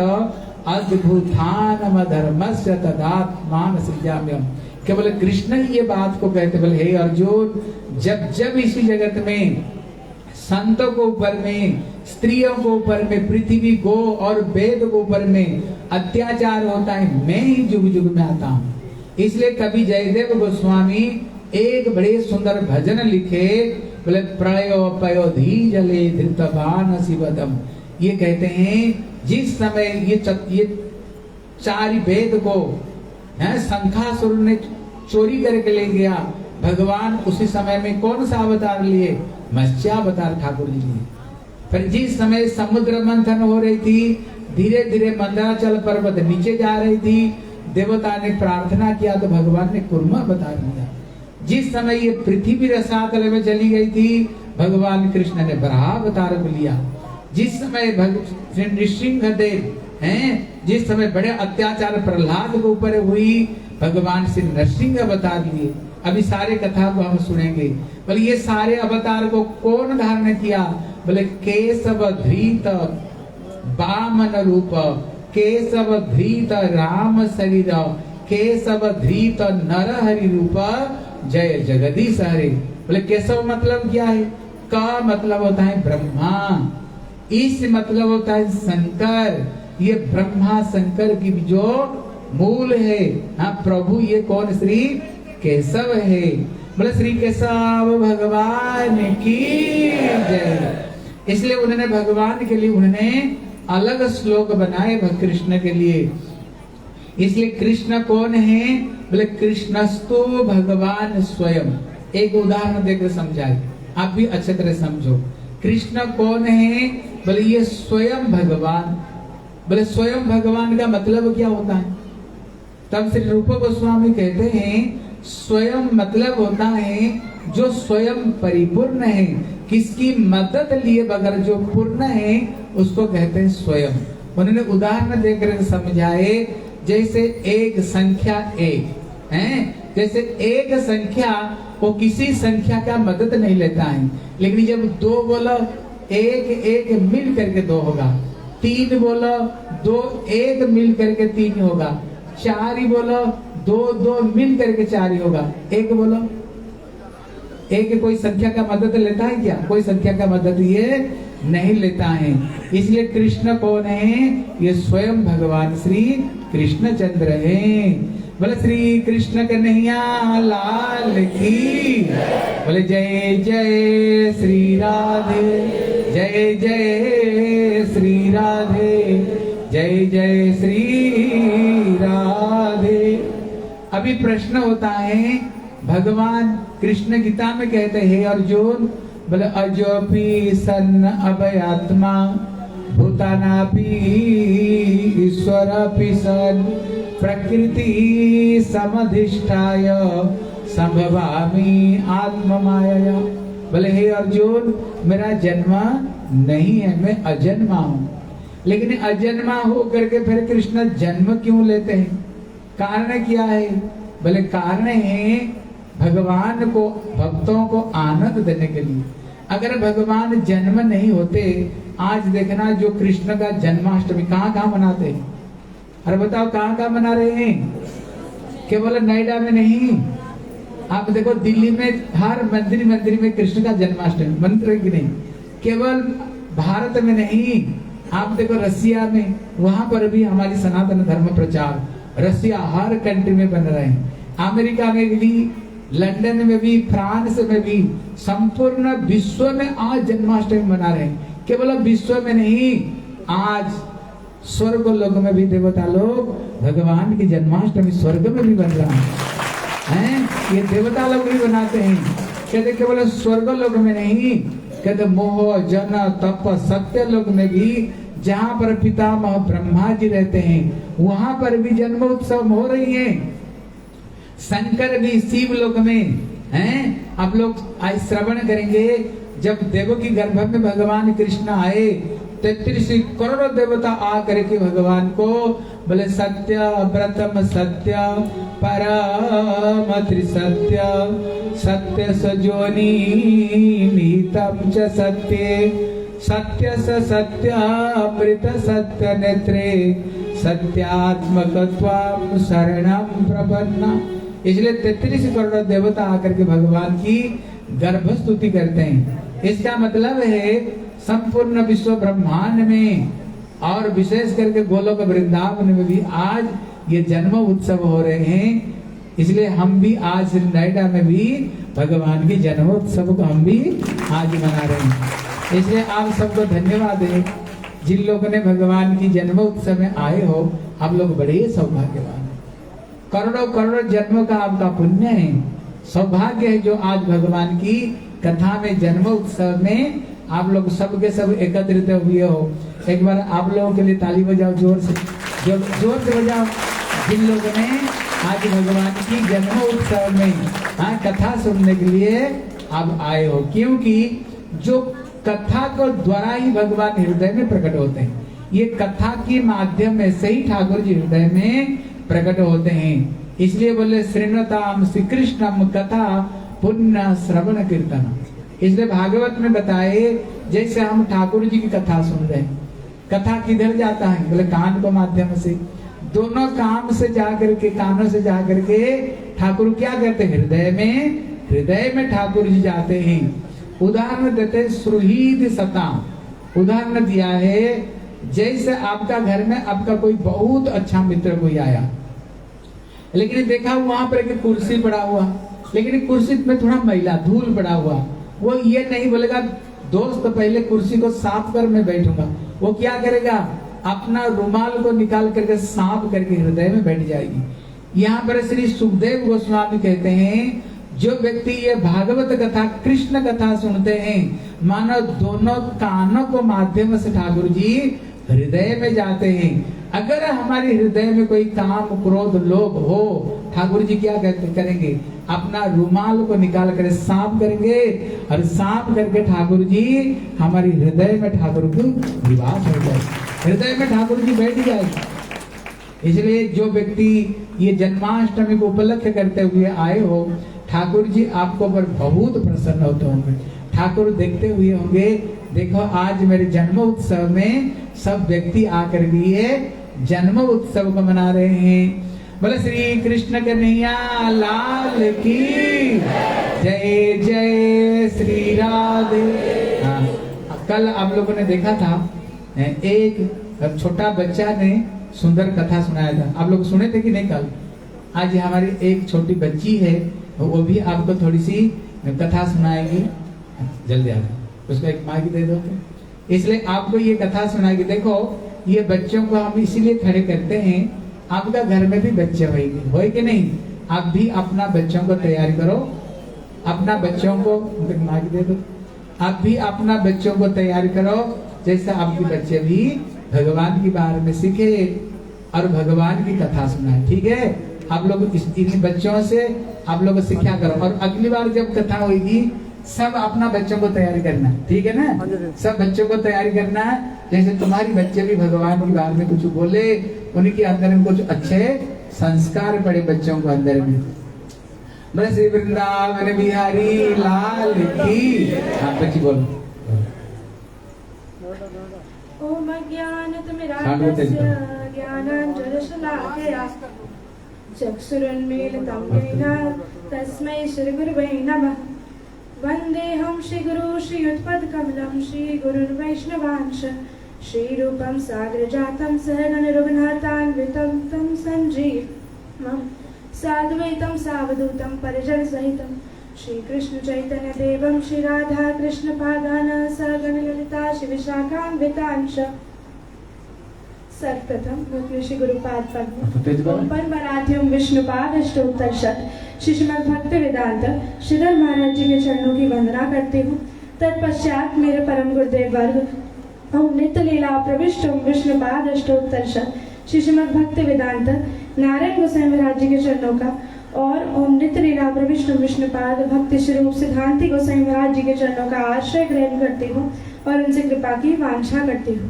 अद्भुतानम धर्मस्य तदात्मान सृजाम्यहम्। केवल कृष्ण ही ये बात को कहते, बोले हे अर्जुन, जब जब इसी जगत में संतों को ऊपर में, स्त्रियों को ऊपर में, पृथ्वी गो और वेद को ऊपर में अत्याचार होता है, मैं ही जुग जुग में आता हूँ। इसलिए कभी जयदेव गोस्वामी एक बड़े सुंदर भजन लिखे, बोले प्रलयो पयोधि जले धृतवान शिवदम। ये कहते हैं जिस समय ये चार वेद को शंखासुर ने चोरी करके ले गया, भगवान उसी समय में कौन सा अवतार लिए? मत्स्यावतार ठाकुर जी लिए। फिर जिस समय समुद्र मंथन हो रही थी, धीरे धीरे मंदराचल पर्वत नीचे जा रही थी, देवता ने प्रार्थना किया तो भगवान ने कुर्मा अवतार लिया। जिस समय ये पृथ्वी रसातल में चली गई थी, भगवान कृष्ण ने बराह अवतार को लिया। जिस समय नृसिंह देव हैं, जिस समय बड़े अत्याचार प्रहलाद के ऊपर हुई, भगवान श्री नरसिंह अवतार लिए। अभी सारे कथा को हम सुनेंगे। बोले ये सारे अवतार को कौन धारण किया? बोले केशव धृत वामन रूप, केशव धृत राम शरीर, केशव धृत नर हरि रूप, जय जगदीश हरे। बोले केशव मतलब क्या है? का मतलब होता है ब्रह्मा, इस मतलब होता है शंकर। ये ब्रह्मा शंकर की जो मूल है। हाँ प्रभु ये कौन? श्री केशव है। बोले श्री केशव भगवान की जय। इसलिए उन्होंने भगवान के लिए उन्होंने अलग श्लोक बनाए कृष्ण के लिए। इसलिए कृष्ण कौन है? बोले कृष्णस्तु भगवान स्वयं। एक उदाहरण देकर समझाए, आप भी अच्छे तरह समझो। कृष्ण कौन है? बोले ये स्वयं भगवान। बोले स्वयं भगवान का मतलब क्या होता है? तब श्री रूप गोस्वामी कहते हैं स्वयं मतलब होता है जो स्वयं परिपूर्ण है, किसकी मदद लिए बगैर जो पूर्ण है उसको कहते हैं स्वयं। उन्होंने उदाहरण देकर समझाए, जैसे एक संख्या एक है, जैसे एक संख्या वो किसी संख्या का मदद नहीं लेता है, लेकिन जब दो बोलो एक एक मिल करके दो होगा, तीन बोलो दो एक मिल करके तीन होगा, चार ही बोलो दो दो मिल करके चार ही होगा। एक बोलो एक कोई संख्या का मदद लेता है क्या? कोई संख्या का मदद ये नहीं लेता है। इसलिए कृष्ण कौन है? ये स्वयं भगवान श्री कृष्णचंद्र है। बोले श्री कृष्ण कन्हैया लाल की। बोले जय जय श्री राधे, जय जय श्री राधे, जय जय श्री राधे। अभी प्रश्न होता है, भगवान कृष्ण गीता में कहते हैं अर्जुन, बोले अजोपि सन अभयात्मा भूतानापि ईश्वरपि सन प्रकृति समधिष्ठाय संभवामि आत्ममाया। बोले हे अर्जुन, मेरा जन्म नहीं है, मैं अजन्मा हूँ। लेकिन अजन्मा हो करके फिर कृष्ण जन्म क्यों लेते हैं? कारण क्या है? बोले कारण है भगवान को, भक्तों को आनंद देने के लिए। अगर भगवान जन्म नहीं होते, आज देखना जो कृष्ण का जन्माष्टमी कहाँ कहाँ मनाते हैं। अरे बताओ कहाँ कहाँ मना रहे हैं? केवल नोएडा में नहीं, आप देखो दिल्ली में हर मंदिर मंदिर में कृष्ण का जन्माष्टमी मंत्र की नहीं। केवल भारत में नहीं, आप देखो रसिया में, वहां पर भी हमारी सनातन धर्म प्रचार, रसिया हर कंट्री में बन रहे हैं, अमेरिका में भी, लंदन में भी, फ्रांस में भी, संपूर्ण विश्व में आज जन्माष्टमी मना रहे हैं। केवल विश्व में नहीं, आज स्वर्ग लोक में भी देवता लोग भगवान की जन्माष्टमी स्वर्ग में भी बन रहा है। ये देवता लोग भी बनाते हैं। कहते केवल स्वर्ग लोक में नहीं, कहते मोह जन तप सत्य लोक में भी, जहाँ पर पितामह ब्रह्मा जी रहते हैं, वहां पर भी जन्म उत्सव हो रही है। शंकर भी शिव लोक में हैं। आप लोग आज श्रवण करेंगे, जब देवों की गर्भ में भगवान कृष्ण आए, 33 करोड़ देवता आ करके भगवान को बोले सत्य व्रतम सत्य परम त्रिसत्य सत्य सजोनी नीतम च सत्य सत्य स सत्य अमृत सत्य नेत्रे सत्यात्मकत्वाम शरणम प्रपन्ना। इसलिए 33 करोड़ देवता आकर के भगवान की गर्भ स्तुति करते हैं। इसका मतलब है संपूर्ण विश्व ब्रह्मांड में और विशेष करके गोलोक वृंदावन में भी आज ये जन्म उत्सव हो रहे हैं। इसलिए हम भी आज नोएडा में भी भगवान के जन्म उत्सव को हम भी आज मना रहे हैं। इसलिए आप सबको धन्यवाद है जिन लोगों ने भगवान की जन्म उत्सव में आए हो। आप लोग बड़े सौभाग्यवान हैं। करोड़ों करोड़ों जन्मों का आपका पुण्य है, सौभाग्य है जो आज भगवान की कथा में जन्म उत्सव में आप लोग सब के सब एकत्रित हुए हो। एक बार आप लोगों के लिए ताली बजाओ, जोर से बजाओ जिन लोगों ने आज भगवान की जन्म उत्सव में कथा सुनने के लिए आप आए हो। क्योंकि जो कथा को द्वारा ही भगवान हृदय में प्रकट होते हैं। ये कथा के माध्यम में से ही ठाकुर जी हृदय में प्रकट होते हैं। इसलिए बोले श्रीनताम श्री कृष्णम कथा पुण्य श्रवण कीर्तन। इसलिए भागवत में बताए जैसे हम ठाकुर जी की कथा सुन रहे हैं। कथा किधर जाता है? बोले कान को माध्यम से, दोनों काम से जाकर के, कानों से जाकर के ठाकुर क्या करते हैं? हृदय में ठाकुर जी जाते हैं। उदाहरण देते सुहृद सता, उदाहरण दिया है जैसे आपका घर में आपका कोई बहुत अच्छा मित्र कोई आया, लेकिन देखा वहां पर एक कुर्सी पड़ा हुआ, लेकिन कुर्सी में थोड़ा मैला धूल पड़ा हुआ। वो ये नहीं बोलेगा दोस्त पहले कुर्सी को साफ कर मैं बैठूंगा। वो क्या करेगा? अपना रुमाल को निकाल करके साफ करके हृदय में बैठ जाएगी। यहाँ पर श्री सुखदेव गोस्वामी कहते हैं जो व्यक्ति ये भागवत कथा कृष्ण कथा सुनते हैं मानो दोनों कानों को माध्यम से ठाकुर जी हृदय में जाते हैं। अगर हमारे हृदय में कोई काम क्रोध लोभ हो, ठाकुर जी क्या करेंगे? अपना रुमाल को निकाल कर साफ करेंगे और साफ करके ठाकुर जी हमारे हृदय में ठाकुर को निवास हो जाए, हृदय में ठाकुर जी बैठ जाएगी। इसलिए जो व्यक्ति ये जन्माष्टमी को उपलक्ष्य करते हुए आए हो, ठाकुर जी आपको पर बहुत प्रसन्न होते होंगे। ठाकुर देखते हुए होंगे देखो आज मेरे जन्म उत्सव में सब व्यक्ति आकर के जन्म उत्सव को मना रहे हैं। बोले श्री कृष्ण कन्हैया लाल की जय, जय श्री राधे। कल आप लोगों ने देखा था एक छोटा बच्चा ने सुंदर कथा सुनाया था। आप लोग सुने थे कि नहीं? कल आज हमारी एक छोटी बच्ची है, वो भी आपको थोड़ी सी कथा सुनाएगी। जल्दी आ उसको एक माइक दे दो। इसलिए आपको ये कथा सुनाएगी। देखो ये बच्चों को हम इसीलिए खड़े करते हैं, आपका घर में भी बच्चे होंगे, होए कि नहीं? आप भी अपना बच्चों को तैयार करो, अपना बच्चों को माइक दे दो। आप भी अपना बच्चों को तैयार करो जैसे आपके बच्चे भी भगवान के बारे में सीखे और भगवान की कथा सुनाए। ठीक है? आप लोग इन बच्चों से आप लोग शिक्षा करो और अगली बार जब कथा होगी सब अपना बच्चों को तैयारी करना। ठीक है ना? सब बच्चों को तैयारी करना जैसे तुम्हारी बच्चे भी भगवान के बारे में कुछ बोले, उनके अंदर में कुछ अच्छे संस्कार पड़े बच्चों को अंदर में। बस श्री वृंदावन बिहारी लाल की। हाँ बच्ची बोलो। ओम अज्ञानतिमिरान्धस्य ज्ञानाञ्जनशलाकया चक्षुरुन्मीलितं येन तस्मै श्रीगुरुवे नमः। वन्देऽहं श्रीगुरु श्रीयुतपदकमलं श्रीगुरुन् वैष्णवांश श्रीरूपं साग्रजातं सहगण रघुनाथान्वितं तं सञ्जीवं साद्वैतं सावधूतं परिजनसहितं श्रीकृष्ण चैतन्य देवं श्री राधा कृष्ण पादान सहगण ललिता शिवशाखान्वितांश। सर्वप्रथम मुख्य श्री गुरुपाद पद्म ओम परमाराध्यम विष्णुपाद अष्टोत्तरशत श्री श्रीमद् भक्ति वेदांत श्रीधर महाराज जी के चरणों की वंदना करती हूँ। तत्पश्चात मेरे परम गुरुदेव वर्ग ओम नित्य लीला प्रविष्ट ओम विष्णुपाद अष्टोत्तरशत श्री श्रीमद् भक्ति वेदांत नारायण गोसाई महाराज जी के चरणों का और ओम नित्य लीला प्रविष्ट विष्णुपाद भक्ति स्वरूप सिद्धांति गोसाई महाराज जी के चरणों का आश्रय ग्रहण करती हूँ और उनसे कृपा की वांछा करती हूँ।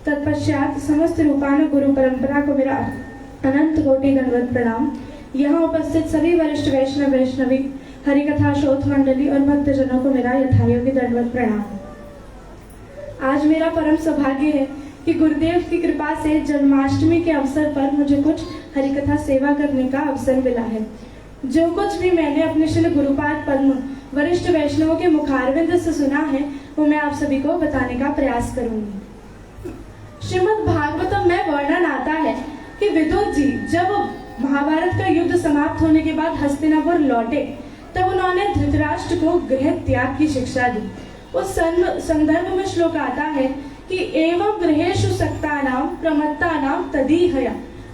तत्पश्चात समस्त रूपानु गुरु परंपरा को मेरा अनंत कोटि दंडवत प्रणाम। यहाँ उपस्थित सभी वरिष्ठ वैष्णव वैष्णवी हरिकथा शोध मंडली और भक्तजनों को मेरा यथायोग्य दंडवत प्रणाम। आज मेरा परम सौभाग्य है कि गुरुदेव की कृपा से जन्माष्टमी के अवसर पर मुझे कुछ हरिकथा सेवा करने का अवसर मिला है। जो कुछ भी मैंने अपने श्री गुरुपाद पद्म वरिष्ठ वैष्णवों के मुखारविंद से सुना है वो मैं आप सभी को बताने का प्रयास करूंगी। श्रीमद् भागवतम में वर्णन आता है कि विदुर जी जब महाभारत का युद्ध समाप्त होने के बाद हस्तिनापुर लौटे तब उन्होंने धृतराष्ट्र को गृह त्याग की शिक्षा दी। उस संदर्भ में श्लोक आता है कि एवं गृहेषु सक्तानां प्रमत्तानां तदीहया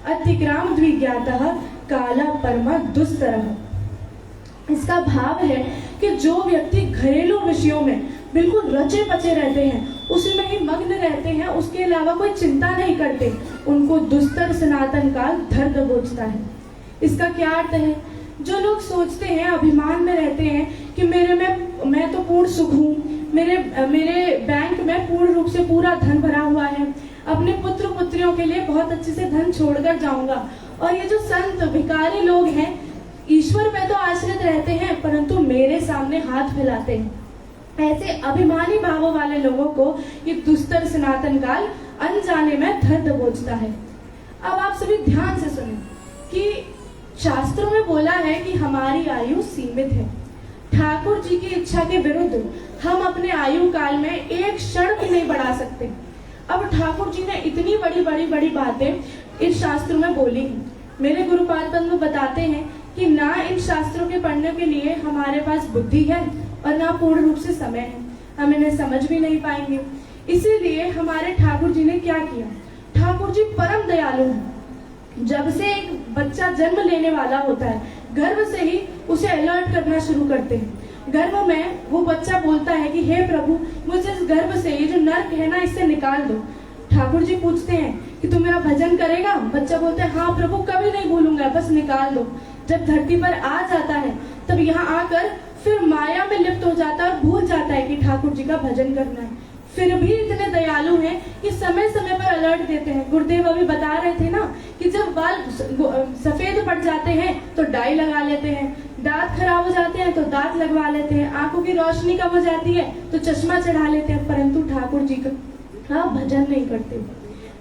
अतिक्राम द्विज्ञातः काला परमा दुस्तरः। इसका भाव है कि जो व्यक्ति घरेलू विषयों में बिल्कुल रचे पचे रहते हैं, उसी में ही मग्न रहते हैं, उसके अलावा कोई चिंता नहीं करते, उनको दुस्तर सनातन काल धर दबोचता है। इसका क्या अर्थ है? जो लोग सोचते हैं, अभिमान में रहते हैं कि मैं तो पूर्ण सुख हूँ, मेरे बैंक में पूर्ण रूप से पूरा धन भरा हुआ है, अपने पुत्र पुत्रियों के लिए बहुत अच्छे से धन छोड़कर जाऊंगा। और ये जो संत भिखारी लोग हैं, ईश्वर पे तो आश्रित रहते हैं परंतु मेरे सामने हाथ फैलाते हैं। ऐसे अभिमानी भावों वाले लोगों को ये दुस्तर सनातन काल अनजाने में धर दबोचता है। अब आप सभी ध्यान से सुनें कि शास्त्रों में बोला है कि हमारी आयु सीमित है। ठाकुर जी की इच्छा के विरुद्ध हम अपने आयु काल में एक क्षण भी नहीं बढ़ा सकते। अब ठाकुर जी ने इतनी बड़ी बातें इस शास्त्रों में बोली हैं। मेरे गुरुपाद पद्म बताते हैं कि ना इन शास्त्रों के पढ़ने के लिए हमारे पास बुद्धि है और ना पूर्ण रूप से समय है, हम इन्हें समझ भी नहीं पाएंगे। इसीलिए हमारे ठाकुर जी ने क्या किया? ठाकुर जी परम दयालु हैं। जब से एक बच्चा जन्म लेने वाला होता है, गर्भ से ही उसे अलर्ट करना शुरू करते हैं। गर्भ में वो बच्चा बोलता है कि हे प्रभु, मुझे इस गर्भ से ये जो नर्क है ना, इससे निकाल दो। ठाकुर जी पूछते हैं कि तू मेरा भजन करेगा? बच्चा बोलता है हाँ प्रभु, कभी नहीं भूलूंगा, बस निकाल दो। जब धरती पर आ जाता है तब यहाँ आकर फिर माया में लिप्त हो जाता है और भूल जाता है कि ठाकुर जी का भजन करना है। फिर भी इतने दयालु हैं कि समय समय पर अलर्ट देते हैं। गुरुदेव अभी बता रहे थे ना कि जब बाल सफेद पड़ जाते हैं तो डाई लगा लेते हैं, दांत खराब हो जाते हैं तो दांत लगवा लेते हैं, आंखों की रोशनी कम हो जाती है तो चश्मा चढ़ा लेते हैं, परंतु ठाकुर जी का भजन नहीं करते।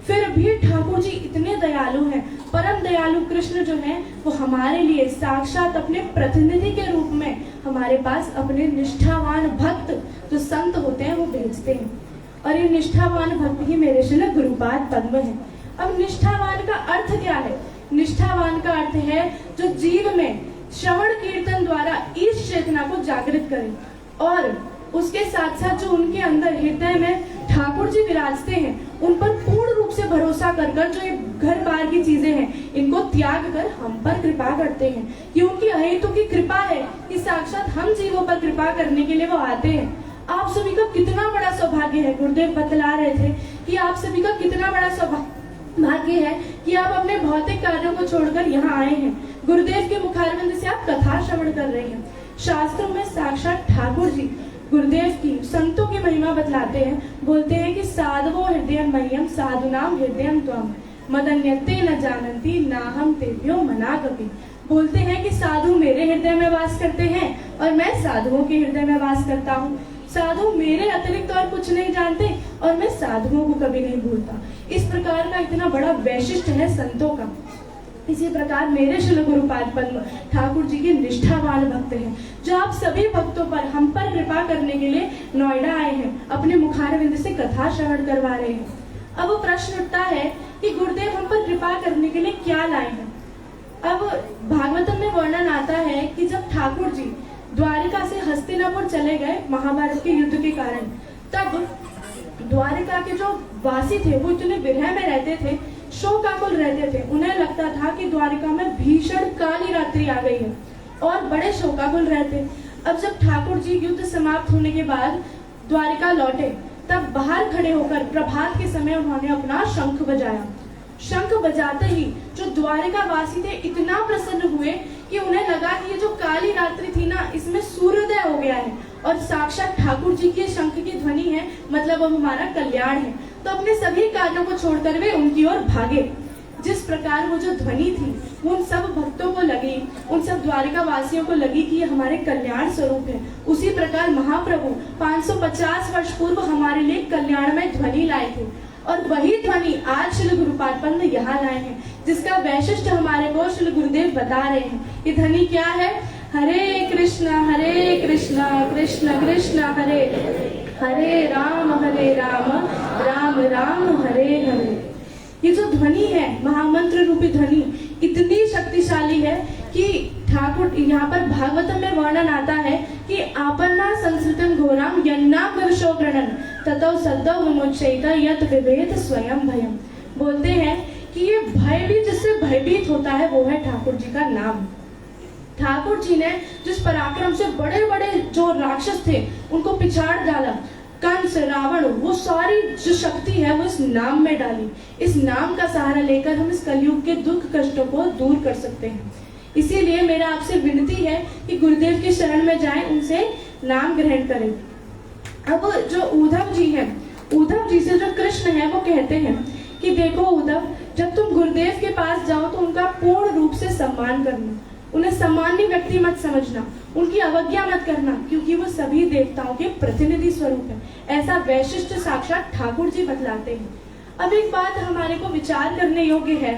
फिर भी ठाकुर जी इतने दयालु हैं। परम दयालु कृष्ण जो है वो हमारे लिए साक्षात अपने प्रतिनिधि के रूप में हमारे पास अपने निष्ठावान भक्त जो संत होते हैं वो भेजते हैं। और ये निष्ठावान भक्त ही मेरे श्री गुरुपाद पद्म है। अब निष्ठावान का अर्थ क्या है? निष्ठावान का अर्थ है जो जीव में श्रवण कीर्तन द्वारा ईश चेतना को जागृत करे और उसके साथ साथ जो उनके अंदर हृदय में ठाकुर जी विराजते हैं उन पर पूर्ण रूप से भरोसा कर जो ये घर बार की चीजें हैं इनको त्याग कर हम पर कृपा करते हैं। ये उनकी अहेतु की कृपा है कि साक्षात हम जीवों पर कृपा करने के लिए वो आते हैं। आप सभी का कितना बड़ा सौभाग्य है। गुरुदेव बतला रहे थे कि आप सभी का कितना बड़ा सौभाग्य है कि आप अपने भौतिक कार्यों को छोड़कर यहाँ आए हैं। गुरुदेव के मुखारविंद से आप कथा श्रवण कर रहे हैं। शास्त्रों में साक्षात ठाकुर जी गुरुदेव की संतों की महिमा बतलाते हैं। बोलते हैं कि साधवो हृदय मह्यम साधुनाम हृदयम त्वम मदन्यते न जानन्ति नाहम तेभ्यो मनागपि। बोलते हैं कि साधु मेरे हृदय में वास करते हैं और मैं साधुओं के हृदय में वास करता हूँ। साधु मेरे अतिरिक्त और कुछ नहीं जानते और मैं साधुओं को कभी नहीं भूलता। इस प्रकार का इतना बड़ा वैशिष्ट्य है संतों का। इसी प्रकार मेरे श्री गुरुपाद पद्म ठाकुर जी के निष्ठावान भक्त हैं जो आप सभी भक्तों पर हम पर कृपा करने के लिए नोएडा आए हैं, अपने मुखारविंद से कथा श्रवण करवा रहे हैं। अब वो प्रश्न उठता है कि गुरुदेव हम पर कृपा करने के लिए क्या लाए हैं। अब भागवतम में वर्णन आता है कि जब ठाकुर जी द्वारिका से हस्तिनापुर चले गए महाभारत के युद्ध के कारण, तब द्वारिका के जो वासी थे वो इतने विरह में रहते थे, शोकाकुल रहते थे। उन्हें लगता था कि द्वारिका में भीषण काली रात्रि आ गई है और बड़े शोकाकुल रहते। अब जब ठाकुर जी युद्ध समाप्त होने के बाद द्वारिका लौटे तब बाहर खड़े होकर प्रभात के समय उन्होंने अपना शंख बजाया। शंख बजाते ही जो द्वारिका वासी थे इतना प्रसन्न हुए कि उन्हें लगा कि ये जो काली रात्रि थी ना, इसमें सूर्योदय हो गया है और साक्षात ठाकुर जी की शंख की ध्वनि है, मतलब अब हमारा कल्याण है। तो अपने सभी कार्यों को छोड़कर वे उनकी ओर भागे। जिस प्रकार वो जो ध्वनि थी वो उन सब भक्तों को लगी, उन सब द्वारिका वासियों को लगी कि ये हमारे कल्याण स्वरूप है, उसी प्रकार महाप्रभु 550 वर्ष पूर्व हमारे लिए कल्याणमय ध्वनि लाए थे और वही ध्वनि आज श्री गुरुपाद पंत यहाँ लाए हैं, जिसका वैशिष्ट हमारे को श्री गुरुदेव बता रहे हैं। ये ध्वनि क्या है? हरे कृष्णा कृष्ण कृष्ण हरे हरे राम राम राम हरे हरे। ये जो ध्वनि है, महामंत्र रूपी ध्वनि, इतनी शक्तिशाली है कि ठाकुर यहाँ पर भागवतम में वर्णन आता है कि आपन्ना संस्कृतम घोराम यन्ना विवशो प्रणन ततो सद्दो विमुच्येत यत विभेद स्वयं भयम। बोलते हैं कि ये भय भी जिससे भयभीत होता है वो है ठाकुर जी का नाम। ठाकुर जी ने जिस पराक्रम से बड़े बड़े जो राक्षस थे उनको पिछाड़ डाला, कंस रावण, वो सारी जो शक्ति है वो इस नाम में डाली। इस नाम का सहारा लेकर हम इस कलयुग के दुख कष्टों को दूर कर सकते हैं। इसीलिए मेरा आपसे विनती है कि गुरुदेव की शरण में जाएं, उनसे नाम ग्रहण करें। अब जो उद्धव जी है, उद्धव जी से जो कृष्ण है वो कहते हैं कि देखो उद्धव, जब तुम गुरुदेव के पास जाओ तो उनका पूर्ण रूप से सम्मान करना, उन्हें सामान्य व्यक्ति मत समझना, उनकी अवज्ञा मत करना, क्योंकि वो सभी देवताओं के प्रतिनिधि स्वरूप है। ऐसा वैशिष्ट साक्षात ठाकुर जी बतलाते हैं। अब एक बात हमारे को विचार करने योग्य है